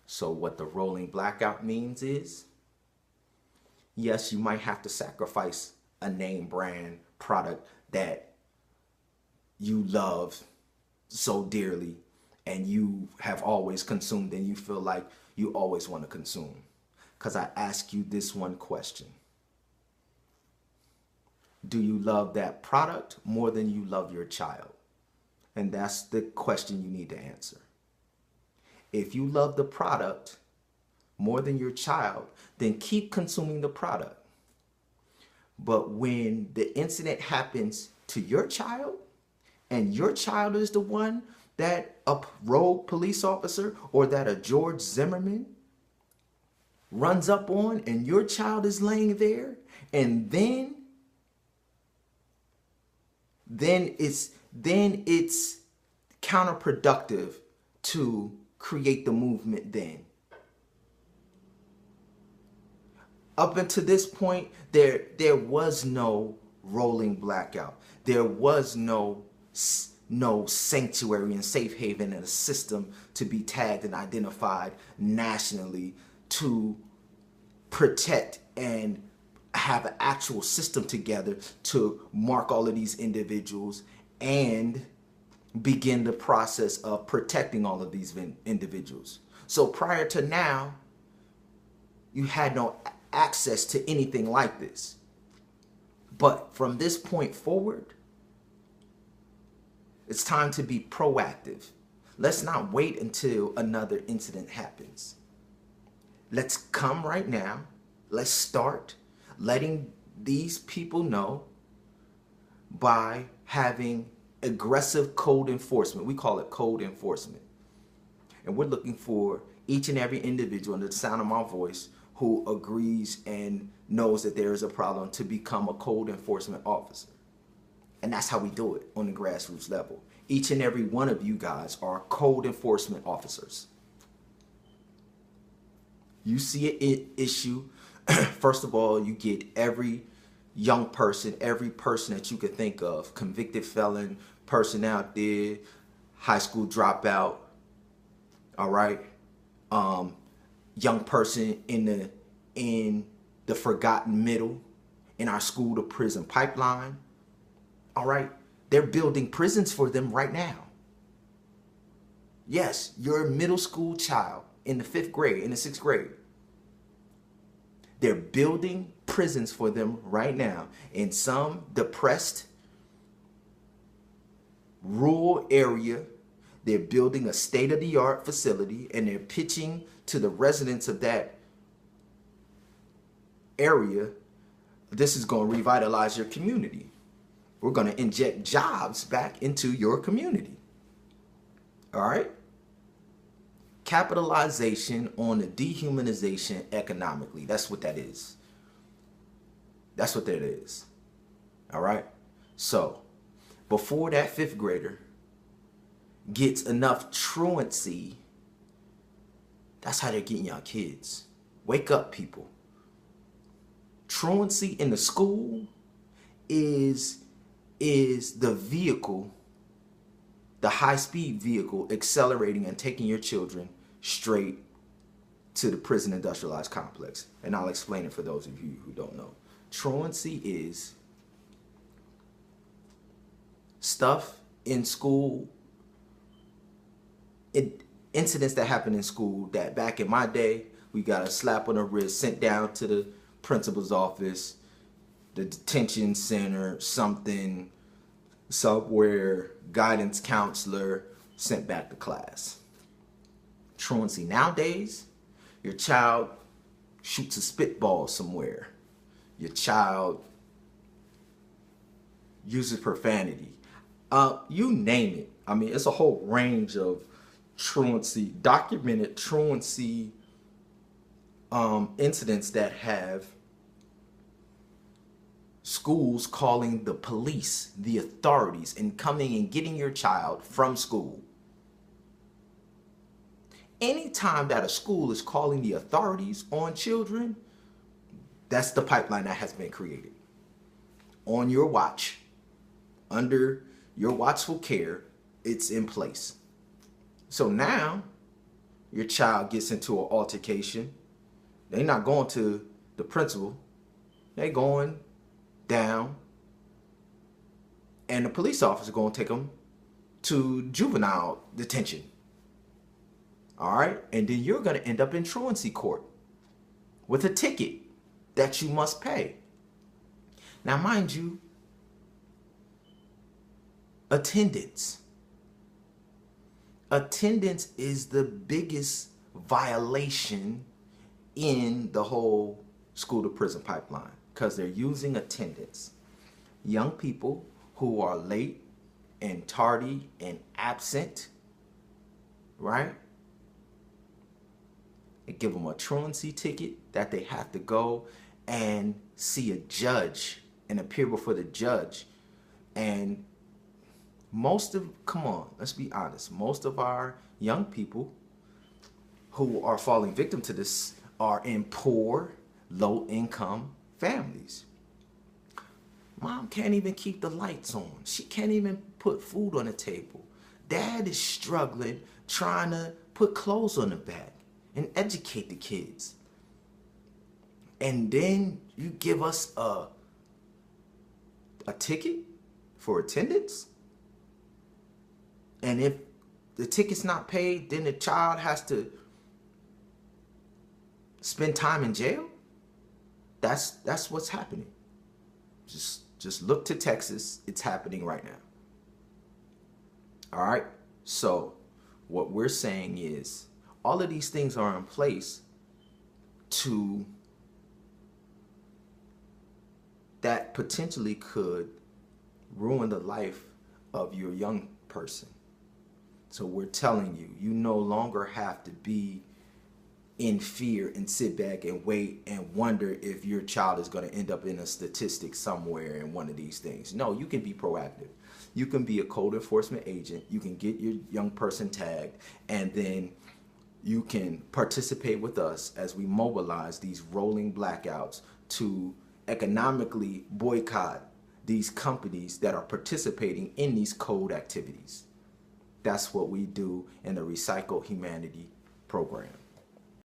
So what the rolling blackout means is, yes, you might have to sacrifice a name brand product that you love so dearly and you have always consumed and you feel like you always want to consume. Because I ask you this one question. Do you love that product more than you love your child? And that's the question you need to answer. If you love the product more than your child, then keep consuming the product. But when the incident happens to your child, and your child is the one that a rogue police officer or that a George Zimmerman runs up on, and your child is laying there, and then it's counterproductive to create the movement then. Up until this point, there was no rolling blackout. There was no sanctuary and safe haven and a system to be tagged and identified nationally to protect and have an actual system together to mark all of these individuals and begin the process of protecting all of these individuals. So prior to now, you had no access to anything like this. But from this point forward, it's time to be proactive. Let's not wait until another incident happens. Let's come right now. Let's start letting these people know by having aggressive code enforcement. We call it code enforcement. And we're looking for each and every individual under the sound of my voice who agrees and knows that there is a problem to become a code enforcement officer. And that's how we do it on the grassroots level. Each and every one of you guys are code enforcement officers. You see an issue, first of all, you get every young person, every person that you could think of, convicted felon, person out there, high school dropout, all right, young person in the forgotten middle, in our school to prison pipeline, all right. They're building prisons for them right now. Yes, your middle school child in the 5th grade, in the 6th grade. They're building prisons for them right now in some depressed rural area. They're building a state-of-the-art facility and they're pitching to the residents of that area, this is going to revitalize your community. We're going to inject jobs back into your community. All right? Capitalization on the dehumanization economically. That's what that is. That's what that is. All right? So, before that 5th grader gets enough truancy, that's how they're getting y'all kids. Wake up, people. Truancy in the school is the vehicle, the high-speed vehicle accelerating and taking your children straight to the prison industrialized complex. And I'll explain it for those of you who don't know. Truancy is stuff in school, incidents that happen in school that back in my day, we got a slap on the wrist, sent down to the principal's office, the detention center, something, somewhere, guidance counselor, sent back to class. Truancy nowadays, your child shoots a spitball somewhere. Your child uses profanity. You name it. I mean, it's a whole range of truancy, documented truancy incidents that have schools calling the police, the authorities, and coming and getting your child from school. Anytime that a school is calling the authorities on children, that's the pipeline that has been created. On your watch, under your watchful care, it's in place. So now, your child gets into an altercation, they're not going to the principal. They're going down, and the police officer going to take them to juvenile detention. All right? And then you're going to end up in truancy court with a ticket that you must pay. Now, mind you, attendance. Attendance is the biggest violation in the whole school to prison pipeline because they're using attendance. Young people who are late and tardy and absent, right? They give them a truancy ticket that they have to go and see a judge and appear before the judge. And come on, let's be honest, most of our young people who are falling victim to this are in poor, low-income families. Mom can't even keep the lights on. She can't even put food on the table. Dad is struggling trying to put clothes on the back and educate the kids. And then you give us a ticket for attendance? And if the ticket's not paid, then the child has to spend time in jail? That's what's happening. Just look to Texas. It's happening right now. All right? So what we're saying is all of these things are in place that potentially could ruin the life of your young person. So we're telling you, you no longer have to be in fear and sit back and wait and wonder if your child is going to end up in a statistic somewhere in one of these things. No, you can be proactive. You can be a code enforcement agent. You can get your young person tagged, and then you can participate with us as we mobilize these rolling blackouts to economically boycott these companies that are participating in these code activities. That's what we do in the Recycle Humanity program.